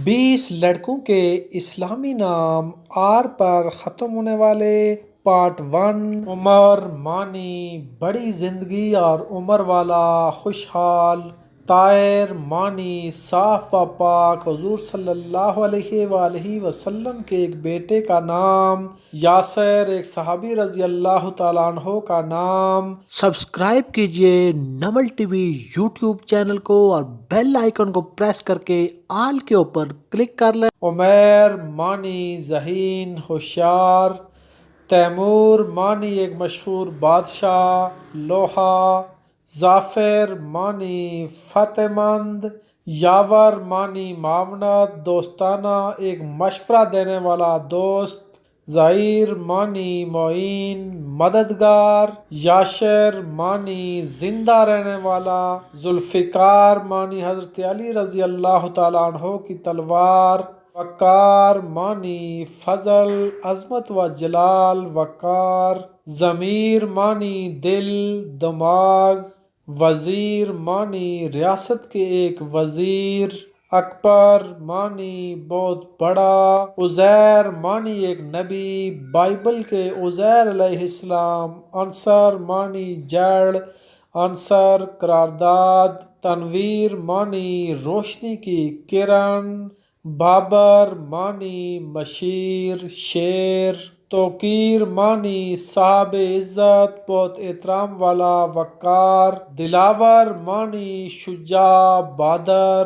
20 لڑکوں کے اسلامی نام آر پر ختم ہونے والے پارٹ 1۔ عمر مانی بڑی زندگی اور عمر والا خوشحال۔ طاہر مانی صاف و پاک۔ حضور صلی اللہ علیہ وآلہ وسلم کے ایک بیٹے کا نام یاسر، ایک صحابی رضی اللہ تعالیٰ عنہ کا نام۔ سبسکرائب کیجئے Namal T V YouTube channel کو اور بیل آئیکن کو پریس کر کے آل کے اوپر کلک کر لیں۔ عمیر مانی ذہین ہوشیار۔ تیمور مانی ایک مشہور بادشاہ لوہا۔ ظافر مانی فتح مند۔ یاور مانی معاونت دوستانہ، ایک مشورہ دینے والا دوست۔ ظہیر مانی معین مددگار۔ یاشر مانی زندہ رہنے والا۔ ذوالفقار مانی حضرت علی رضی اللہ تعالیٰ عنہ کی تلوار۔ وقار مانی فضل، عظمت و جلال۔ وقار۔ ضمیر مانی دل، دماغ۔ وزیر مانی ریاست کے ایک وزیر۔ اکبر مانی بہت بڑا۔ عزیر مانی ایک نبی، بائبل کے عزیر علیہ السلام۔ عنصر مانی جڑ، عنصر قرارداد۔ تنویر مانی روشنی کی کرن۔ بابر مانی مشیر، شیر۔ توقیر مانی صاحب عزت، بہت احترام والا۔ وقار۔ دلاور مانی شجاع، بہادر۔